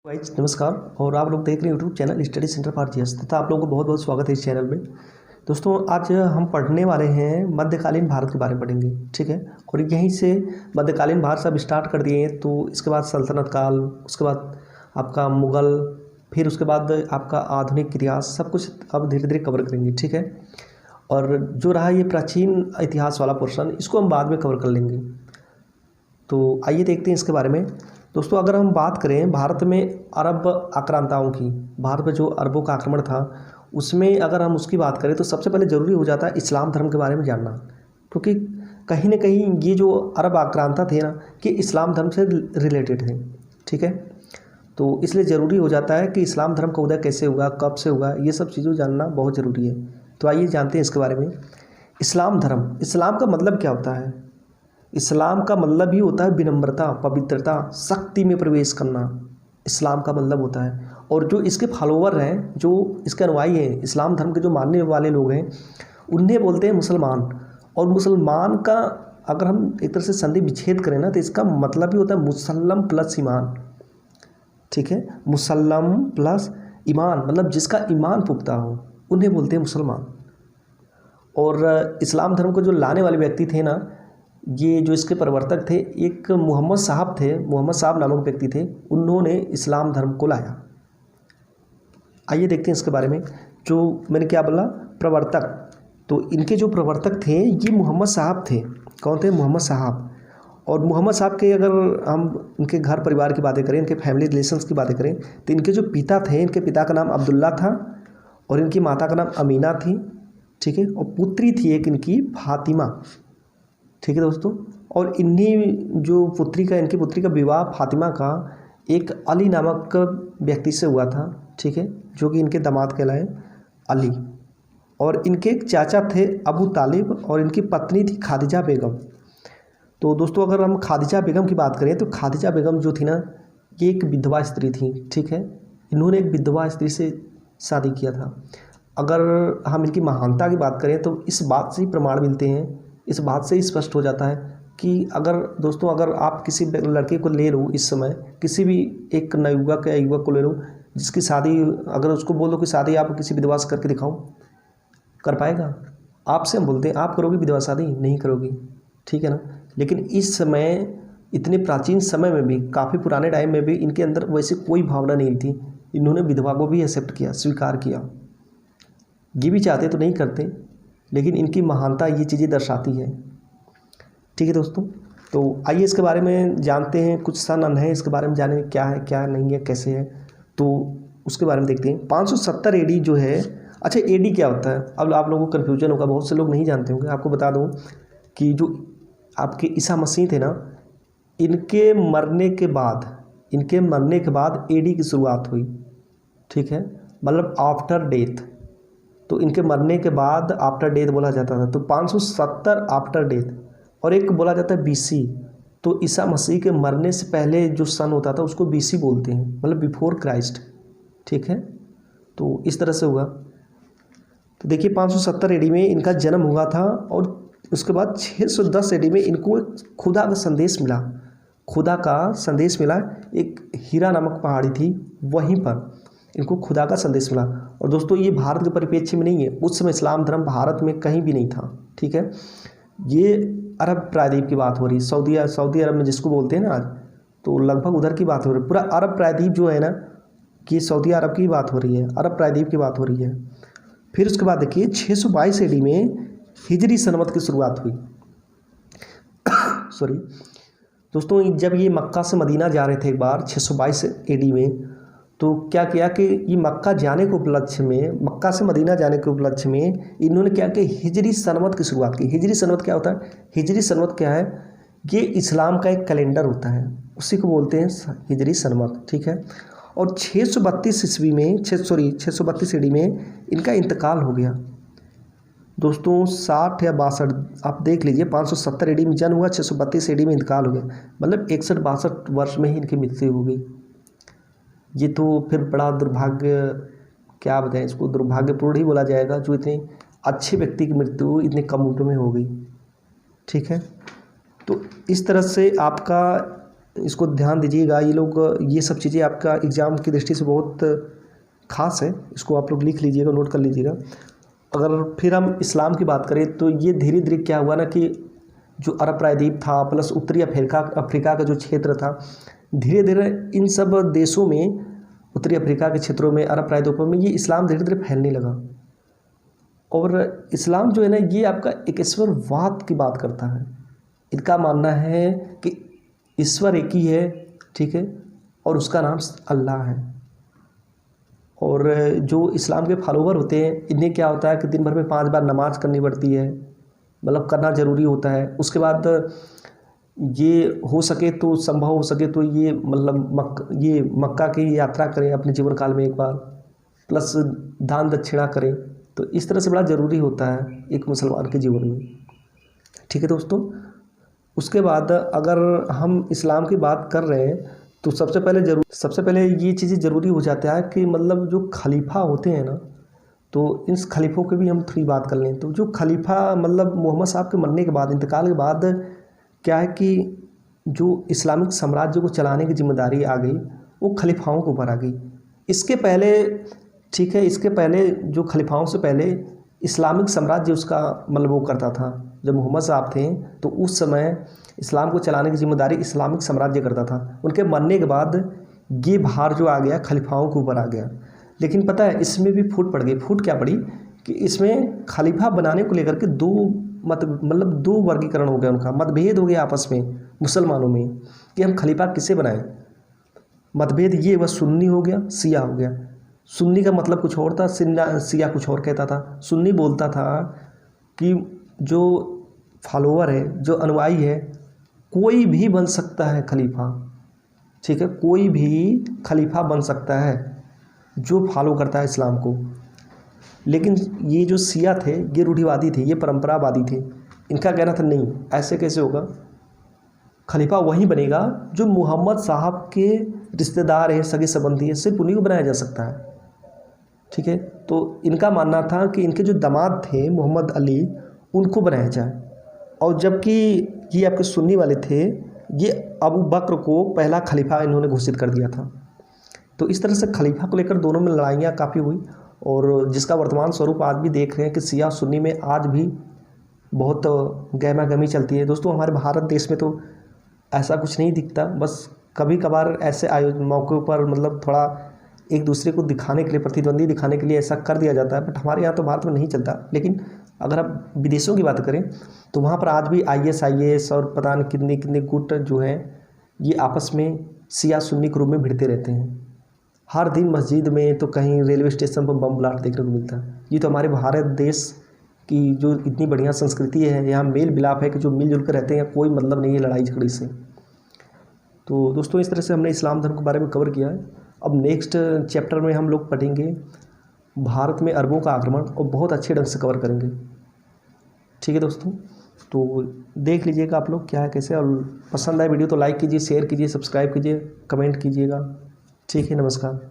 Guys नमस्कार। और आप लोग देख रहे हैं YouTube channel study centre for GS तथा आप लोगों को बहुत बहुत स्वागत है इस चैनल में। दोस्तों आज हम पढ़ने वाले हैं मध्यकालीन भारत के बारे में पढ़ेंगे, ठीक है। और यहीं से मध्यकालीन भारत सब स्टार्ट कर दिए हैं, तो इसके बाद सल्तनत काल, उसके बाद आपका मुग़ल, फिर उसके बाद आपका आधुनिक इतिहास, सब कुछ अब धीरे धीरे कवर करेंगे, ठीक है। और जो रहा ये प्राचीन इतिहास वाला पोर्शन, इसको हम बाद में कवर कर लेंगे। तो आइए देखते हैं इसके बारे में। दोस्तों अगर हम बात करें भारत में अरब आक्रांताओं की, भारत में जो अरबों का आक्रमण था उसमें अगर हम उसकी बात करें तो सबसे पहले ज़रूरी हो जाता है इस्लाम धर्म के बारे में जानना, क्योंकि कहीं ना कहीं ये जो अरब आक्रांता थे ना कि इस्लाम धर्म से रिलेटेड थे, ठीक है। तो इसलिए ज़रूरी हो जाता है कि इस्लाम धर्म का उदय कैसे हुआ, कब से हुआ, ये सब चीज़ें जानना बहुत ज़रूरी है। तो आइए जानते हैं इसके बारे में। इस्लाम धर्म, इस्लाम का मतलब क्या होता है? इस्लाम का मतलब ही होता है विनम्रता, पवित्रता, शक्ति में प्रवेश करना, इस्लाम का मतलब होता है। और जो इसके फॉलोवर हैं, जो इसके अनुयायी हैं, इस्लाम धर्म के जो मानने वाले लोग हैं, उन्हें बोलते हैं मुसलमान। और मुसलमान का अगर हम एक तरह से संधि विच्छेद करें ना तो इसका मतलब ही होता है मुसल्लम प्लस ईमान, ठीक है। मुसल्लम प्लस ईमान मतलब जिसका ईमान पुख्ता हो, उन्हें बोलते हैं मुसलमान। और इस्लाम धर्म को जो लाने वाले व्यक्ति थे ना, ये जो इसके प्रवर्तक थे, एक मोहम्मद साहब थे, मोहम्मद साहब नामक व्यक्ति थे, उन्होंने इस्लाम धर्म को लाया। आइए देखते हैं इसके बारे में। जो मैंने क्या बोला, प्रवर्तक, तो इनके जो प्रवर्तक थे ये मोहम्मद साहब थे। कौन थे? मोहम्मद साहब। और मोहम्मद साहब के अगर हम इनके घर परिवार की बातें करें, इनके फैमिली रिलेशंस की बातें करें, तो इनके जो पिता थे, इनके पिता का नाम अब्दुल्ला था और इनकी माता का नाम अमीना थी, ठीक है। और पुत्री थी एक इनकी फातिमा, ठीक है दोस्तों। और इन्हीं जो पुत्री का, इनकी पुत्री का विवाह फातिमा का एक अली नामक व्यक्ति से हुआ था, ठीक है, जो कि इनके दामाद कहलाए अली। और इनके एक चाचा थे अबू तालिब और इनकी पत्नी थी खादिजा बेगम। तो दोस्तों अगर हम खादिजा बेगम की बात करें तो खादिजा बेगम जो थी ना, ये एक विधवा स्त्री थी, ठीक है। इन्होंने एक विधवा स्त्री से शादी किया था। अगर हम इनकी महानता की बात करें तो इस बात से ही प्रमाण मिलते हैं, इस बात से ही स्पष्ट हो जाता है कि अगर दोस्तों अगर आप किसी लड़के को ले लो इस समय, किसी भी एक नवयुवक या युवक को ले लो जिसकी शादी, अगर उसको बोलो कि शादी आप किसी विधवा से करके दिखाओ, कर पाएगा? आपसे हम बोलते हैं आप करोगे विधवा शादी? नहीं करोगी, ठीक है ना। लेकिन इस समय, इतने प्राचीन समय में भी, काफ़ी पुराने टाइम में भी इनके अंदर वैसे कोई भावना नहीं थी। इन्होंने विधवा को भी एक्सेप्ट किया, स्वीकार किया। ये भी चाहते तो नहीं करते, लेकिन इनकी महानता ये चीज़ें दर्शाती है, ठीक है दोस्तों। तो आइए इसके बारे में जानते हैं। कुछ सन है इसके बारे में जाने क्या है, क्या नहीं है, कैसे है, तो उसके बारे में देखते हैं। 570 एडी जो है, अच्छा एडी क्या होता है? अब आप लोगों को कन्फ्यूजन होगा, बहुत से लोग नहीं जानते होंगे। आपको बता दूं कि जो आपके ईसा मसीह थे ना, इनके मरने के बाद एडी की शुरुआत हुई, ठीक है, मतलब आफ्टर डेथ। तो इनके मरने के बाद आफ्टर डेथ बोला जाता था, तो 570 आफ्टर डेथ। और एक बोला जाता है बीसी, तो ईसा मसीह के मरने से पहले जो सन होता था उसको बीसी बोलते हैं, मतलब बिफोर क्राइस्ट, ठीक है। तो इस तरह से हुआ। तो देखिए 570 एडी में इनका जन्म हुआ था और उसके बाद 610 एडी में इनको एक खुदा का संदेश मिला। खुदा का संदेश मिला, एक हीरा नामक पहाड़ी थी, वहीं पर इनको खुदा का संदेश मिला। और दोस्तों ये भारत के परिप्रेक्ष्य में नहीं है, उस समय इस्लाम धर्म भारत में कहीं भी नहीं था, ठीक है। ये अरब प्रायद्वीप की बात हो रही है, सऊदी अरब में जिसको बोलते हैं ना आज, तो लगभग उधर की बात हो रही है। पूरा अरब प्रायद्वीप जो है ना, कि सऊदी अरब की बात हो रही है, अरब प्रायद्वीप की बात हो रही है। फिर उसके बाद देखिए 622 एडी में हिजरी सनवत की शुरुआत हुई। सॉरी दोस्तों, जब ये मक्का से मदीना जा रहे थे एक बार 622 एडी में, तो क्या किया कि ये मक्का जाने के उपलक्ष्य में, मक्का से मदीना जाने के उपलक्ष्य में इन्होंने क्या कि हिजरी सनवत की शुरुआत की। हिजरी सनवत क्या होता है? हिजरी सनवत क्या है? ये इस्लाम का एक कैलेंडर होता है, उसी को बोलते हैं हिजरी सनवत, ठीक है। और 632 ईस्वी में 632 ईडी में इनका इंतकाल हो गया। दोस्तों 60 या 62, आप देख लीजिए, 570 एडी में जन्म हुआ, 632 एडी में इंतकाल हो गया, मतलब 61-62 वर्ष में ही इनकी मृत्यु हो गई। ये तो फिर बड़ा दुर्भाग्य, क्या बताएं इसको, दुर्भाग्यपूर्ण ही बोला जाएगा, जो इतने अच्छे व्यक्ति की मृत्यु इतने कम उम्र में हो गई, ठीक है। तो इस तरह से आपका इसको ध्यान दीजिएगा। ये लोग ये सब चीज़ें आपका एग्ज़ाम की दृष्टि से बहुत ख़ास है, इसको आप लोग लिख लीजिएगा, नोट कर लीजिएगा। अगर फिर हम इस्लाम की बात करें तो ये धीरे धीरे क्या हुआ ना कि जो अरब प्रायद्वीप था प्लस उत्तरी अफ्रीका का जो क्षेत्र था, धीरे धीरे इन सब देशों में, उत्तरी अफ्रीका के क्षेत्रों में, अरब प्रायद्वीपों में ये इस्लाम धीरे धीरे फैलने लगा। और इस्लाम जो है ना ये आपका एकेश्वरवाद की बात करता है। इनका मानना है कि ईश्वर एक ही है, ठीक है, और उसका नाम अल्लाह है। और जो इस्लाम के फॉलोवर होते हैं इन्हें क्या होता है कि दिन भर में 5 बार नमाज करनी पड़ती है, मतलब करना ज़रूरी होता है। उसके बाद ये हो सके तो, संभव हो सके तो ये मतलब ये मक्का की यात्रा करें अपने जीवन काल में एक बार, प्लस दान दक्षिणा करें। तो इस तरह से बड़ा ज़रूरी होता है एक मुसलमान के जीवन में, ठीक है दोस्तों। उसके बाद अगर हम इस्लाम की बात कर रहे हैं तो सबसे पहले ये चीज़ें ज़रूरी हो जाता है कि मतलब जो खलीफा होते हैं ना, तो इन खलीफों की भी हम थोड़ी बात कर लें। तो जो खलीफा मतलब मोहम्मद साहब के मरने के बाद, इंतकाल के बाद क्या है कि जो इस्लामिक साम्राज्य को चलाने की जिम्मेदारी आ गई वो खलीफाओं के ऊपर आ गई। इसके पहले, ठीक है, इसके पहले जो खलीफाओं से पहले इस्लामिक साम्राज्य उसका मतलब वो करता था। जब मोहम्मद साहब थे तो उस समय इस्लाम को चलाने की जिम्मेदारी इस्लामिक साम्राज्य करता था। उनके मरने के बाद ये भार जो आ गया खलीफाओं के ऊपर आ गया। लेकिन पता है इसमें भी फूट पड़ गई। फूट क्या पड़ी कि इसमें खलीफा बनाने को लेकर के दो वर्गीकरण हो गया, उनका मतभेद हो गया आपस में मुसलमानों में कि हम खलीफा किसे बनाएं। मतभेद ये वह सुन्नी हो गया, शिया हो गया। सुन्नी का मतलब कुछ और था, शिया कुछ और कहता था। सुन्नी बोलता था कि जो फॉलोवर है, जो अनुयायी है, कोई भी बन सकता है खलीफा, ठीक है, कोई भी खलीफा बन सकता है जो फॉलो करता है इस्लाम को। लेकिन ये जो शिया थे ये रूढ़िवादी थे, ये परंपरावादी थे। इनका कहना था नहीं, ऐसे कैसे होगा, खलीफा वही बनेगा जो मोहम्मद साहब के रिश्तेदार हैं, सगे संबंधी हैं, सिर्फ उन्हीं को बनाया जा सकता है, ठीक है। तो इनका मानना था कि इनके जो दामाद थे मोहम्मद अली, उनको बनाया जाए। और जबकि ये आपके सुन्नी वाले थे, ये अबू बकर को पहला खलीफा इन्होंने घोषित कर दिया था। तो इस तरह से खलीफा को लेकर दोनों में लड़ाइयाँ काफ़ी हुई, और जिसका वर्तमान स्वरूप आज भी देख रहे हैं कि शिया सुन्नी में आज भी बहुत गहमा गहमी चलती है। दोस्तों हमारे भारत देश में तो ऐसा कुछ नहीं दिखता, बस कभी कभार ऐसे मौक़ों पर मतलब थोड़ा एक दूसरे को दिखाने के लिए, प्रतिद्वंदी दिखाने के लिए ऐसा कर दिया जाता है। बट हमारे यहाँ तो भारत में नहीं चलता। लेकिन अगर आप विदेशों की बात करें तो वहाँ पर आज भी IS और पता नहीं कितने कितने गुट जो हैं ये आपस में शिया सुन्नी के रूप में भिड़ते रहते हैं। हर दिन मस्जिद में तो कहीं रेलवे स्टेशन पर बम ब्लास्ट देखने को मिलता है। ये तो हमारे भारत देश की जो इतनी बढ़िया संस्कृति है, यहाँ मेल मिलाप है कि जो मिलजुल कर रहते हैं, कोई मतलब नहीं है लड़ाई झगड़ी से। तो दोस्तों इस तरह से हमने इस्लाम धर्म के बारे में कवर किया है। अब नेक्स्ट चैप्टर में हम लोग पढ़ेंगे भारत में अरबों का आक्रमण, और बहुत अच्छे ढंग से कवर करेंगे, ठीक है दोस्तों। तो देख लीजिएगा आप लोग क्या है कैसे, और पसंद आए वीडियो तो लाइक कीजिए, शेयर कीजिए, सब्सक्राइब कीजिए, कमेंट कीजिएगा, ठीक है। नमस्कार।